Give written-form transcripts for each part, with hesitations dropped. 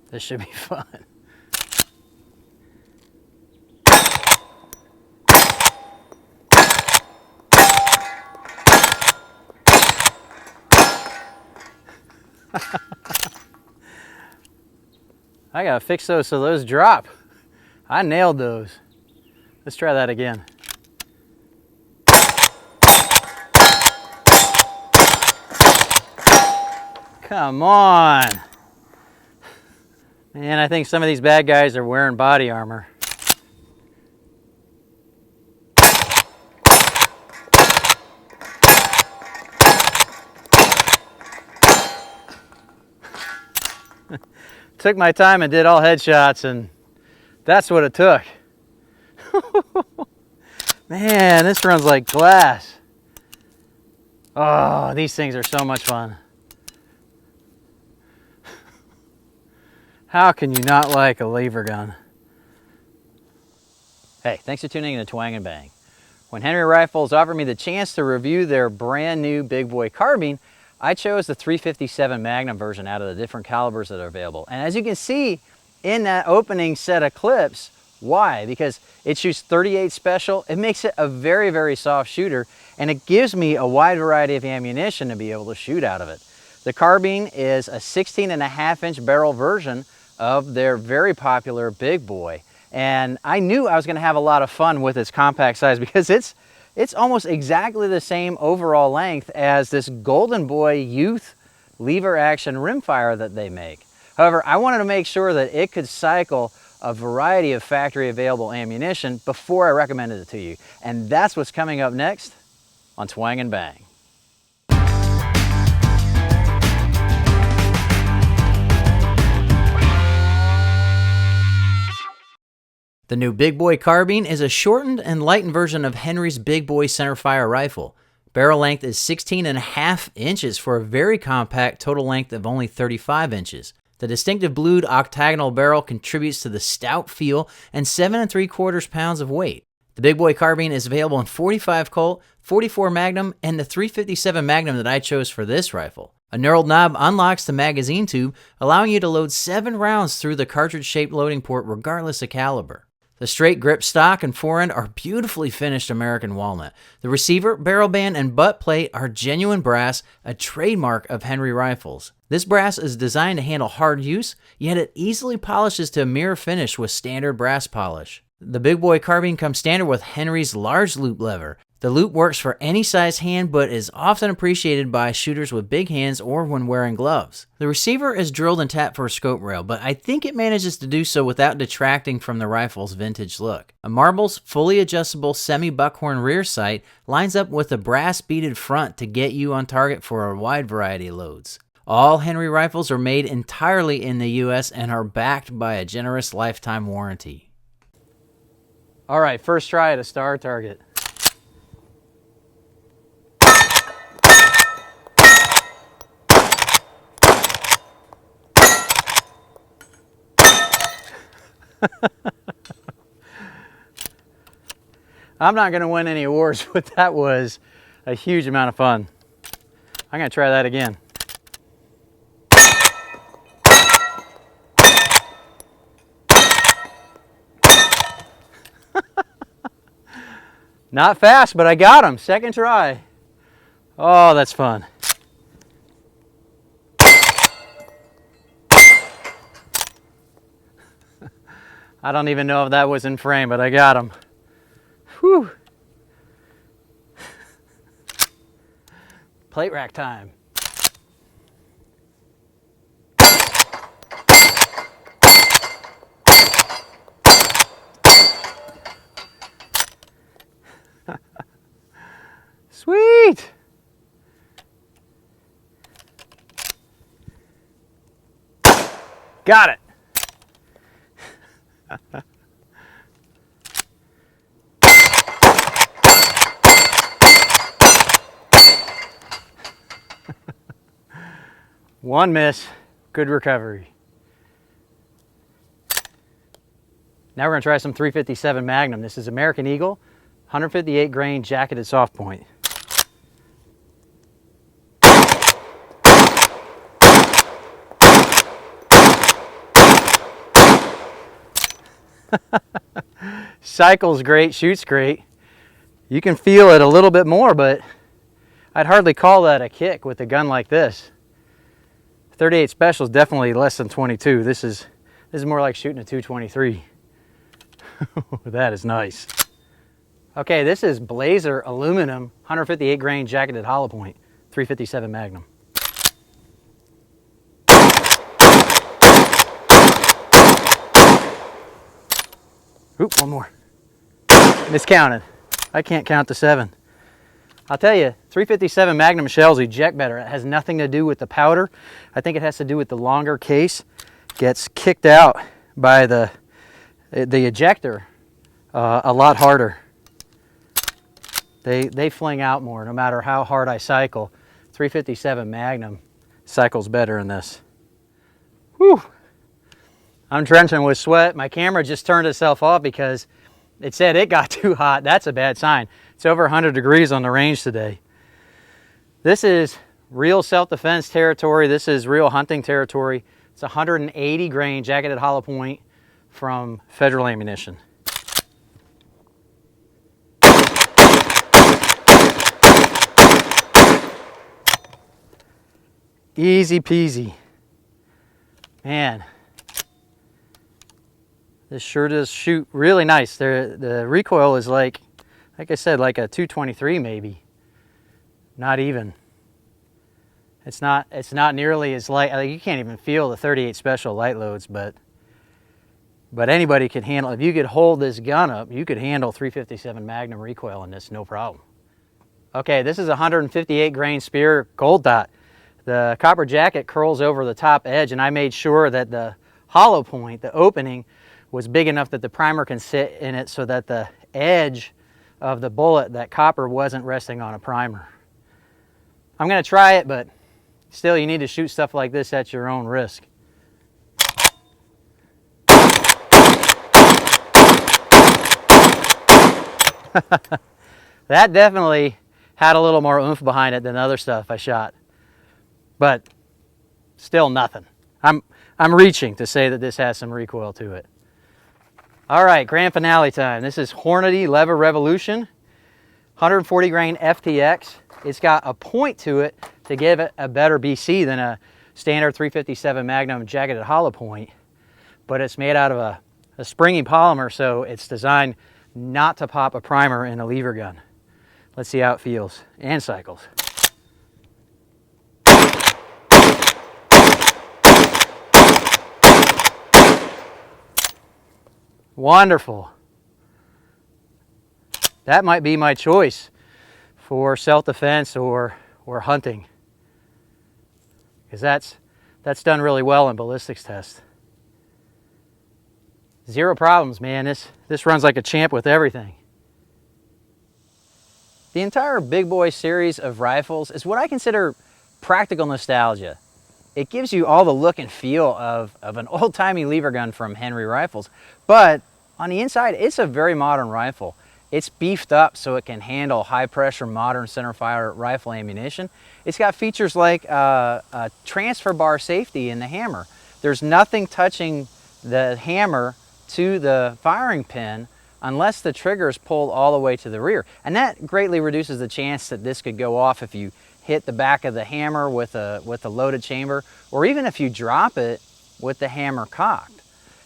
This should be fun. I gotta fix those so those drop. I nailed those. Let's try that again. Come on. Man, I think some of these bad guys are wearing body armor. Took my time and did all headshots, and that's what it took. Man, this runs like glass. Oh, these things are so much fun. How can you not like a lever gun? Hey, thanks for tuning in to Twang and Bang. When Henry Rifles offered me the chance to review their brand new big boy carbine, I chose the 357 Magnum version out of the different calibers that are available. And as you can see in that opening set of clips, why? Because it shoots 38 special. It makes it a very, very soft shooter, and it gives me a wide variety of ammunition to be able to shoot out of it. The carbine is a 16.5-inch barrel version of their very popular big boy. And I knew I was gonna have a lot of fun with its compact size because it's almost exactly the same overall length as this Golden Boy Youth lever action rimfire that they make. However, I wanted to make sure that it could cycle a variety of factory available ammunition before I recommended it to you. And that's what's coming up next on Twang and Bang. The new Big Boy Carbine is a shortened and lightened version of Henry's Big Boy centerfire rifle. Barrel length is 16.5 inches for a very compact total length of only 35 inches. The distinctive blued octagonal barrel contributes to the stout feel and 7 3/4 pounds of weight. The Big Boy Carbine is available in 45 Colt, 44 Magnum, and the 357 Magnum that I chose for this rifle. A knurled knob unlocks the magazine tube, allowing you to load 7 rounds through the cartridge-shaped loading port regardless of caliber. The straight grip stock and forend are beautifully finished American walnut. The receiver, barrel band, and butt plate are genuine brass, a trademark of Henry Rifles. This brass is designed to handle hard use, yet it easily polishes to a mirror finish with standard brass polish. The Big Boy Carbine comes standard with Henry's large loop lever. The loop works for any size hand, but is often appreciated by shooters with big hands or when wearing gloves. The receiver is drilled and tapped for a scope rail, but I think it manages to do so without detracting from the rifle's vintage look. A Marbles fully adjustable semi-buckhorn rear sight lines up with a brass beaded front to get you on target for a wide variety of loads. All Henry rifles are made entirely in the US and are backed by a generous lifetime warranty. All right, first try at a star target. I'm not going to win any awards, but that was a huge amount of fun. I'm going to try that again. Not fast, but I got him. Second try. Oh, that's fun. I don't even know if that was in frame, but I got him. Whew. Plate rack time. Sweet. Got it. One miss, good recovery. Now we're going to try some 357 Magnum. This is American Eagle, 158 grain jacketed soft point. Cycles great, shoots great. You can feel it a little bit more, but I'd hardly call that a kick with a gun like this. 38 Special is definitely less than 22. This is more like shooting a 223. That is nice. Okay, this is Blazer aluminum 158 grain jacketed hollow point 357 Magnum. Oop, one more. Miscounted. I can't count to 7. I'll tell you, 357 Magnum shells eject better. It has nothing to do with the powder. I think it has to do with the longer case. Gets kicked out by the ejector a lot harder. They fling out more no matter how hard I cycle. 357 Magnum cycles better in this. Whew. I'm drenching with sweat. My camera just turned itself off because it said it got too hot. That's a bad sign. It's over 100 degrees on the range today. This is real self-defense territory. This is real hunting territory. It's 180 grain jacketed hollow point from Federal Ammunition. Easy peasy. Man, this sure does shoot really nice. The recoil is like I said, like a 223 maybe. Not even. It's not nearly as light. Like, you can't even feel the 38 Special light loads, but anybody could handle. If you could hold this gun up, you could handle 357 Magnum recoil in this, no problem. Okay, this is a 158 grain Spear Gold Dot. The copper jacket curls over the top edge, and I made sure that the hollow point, the opening, was big enough that the primer can sit in it so that the edge of the bullet, that copper, wasn't resting on a primer. I'm going to try it, but still, you need to shoot stuff like this at your own risk. That definitely had a little more oomph behind it than other stuff I shot, but still nothing. I'm reaching to say that this has some recoil to it. All right, grand finale time. This is Hornady Lever Revolution, 140 grain FTX. It's got a point to it to give it a better BC than a standard 357 Magnum jacketed hollow point, but it's made out of a springy polymer, so it's designed not to pop a primer in a lever gun. Let's see how it feels and cycles. Wonderful. That might be my choice for self-defense or hunting, because that's done really well in ballistics tests. Zero problems, man. This runs like a champ with everything. The entire Big Boy series of rifles is what I consider practical nostalgia. It gives you all the look and feel of an old-timey lever gun from Henry Rifles, but on the inside, it's a very modern rifle. It's beefed up so it can handle high-pressure modern centerfire rifle ammunition. It's got features like a transfer bar safety in the hammer. There's nothing touching the hammer to the firing pin unless the trigger is pulled all the way to the rear. And that greatly reduces the chance that this could go off if you hit the back of the hammer with a loaded chamber, or even if you drop it with the hammer cocked.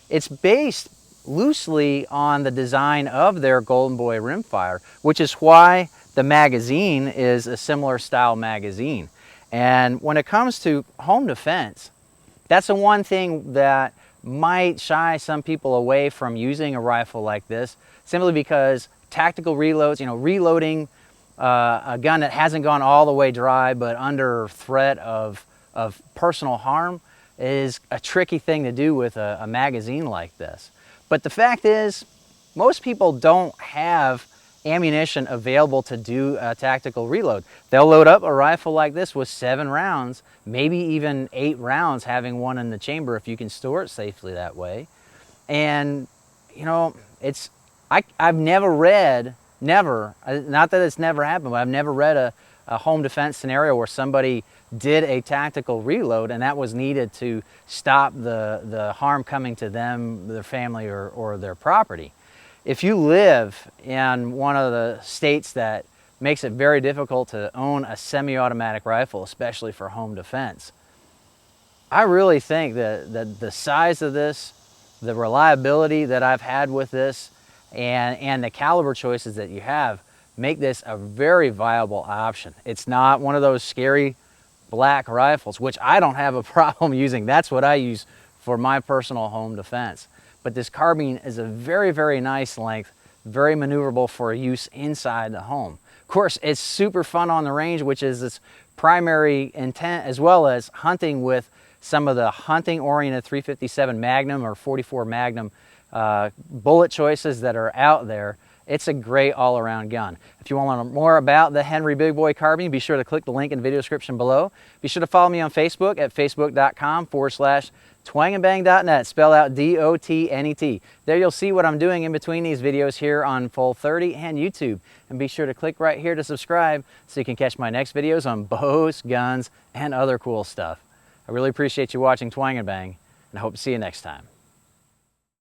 It's based loosely on the design of their Golden Boy rimfire, which is why the magazine is a similar style magazine. And when it comes to home defense, that's the one thing that might shy some people away from using a rifle like this, simply because tactical reloads, reloading a gun that hasn't gone all the way dry but under threat of personal harm is a tricky thing to do with a magazine like this. But the fact is, most people don't have ammunition available to do a tactical reload. They'll load up a rifle like this with 7 rounds, maybe even 8 rounds, having one in the chamber if you can store it safely that way. And I've never read, not that it's never happened, but I've never read a home defense scenario where somebody did a tactical reload and that was needed to stop the harm coming to them, their family, or their property. If you live in one of the states that makes it very difficult to own a semi-automatic rifle, especially for home defense, I really think that the size of this, the reliability that I've had with this, and the caliber choices that you have make this a very viable option. It's not one of those scary black rifles, which I don't have a problem using. That's what I use for my personal home defense. But this carbine is a very, very nice length, very maneuverable for use inside the home. Of course, it's super fun on the range, which is its primary intent, as well as hunting with some of the hunting-oriented 357 Magnum or 44 Magnum bullet choices that are out there. It's a great all-around gun. If you want to learn more about the Henry Big Boy Carbine, be sure to click the link in the video description below. Be sure to follow me on Facebook at facebook.com/twangandbang.net, spell out D-O-T-N-E-T. There you'll see what I'm doing in between these videos here on Full 30 and YouTube. And be sure to click right here to subscribe so you can catch my next videos on bows, guns, and other cool stuff. I really appreciate you watching Twang and Bang, and I hope to see you next time.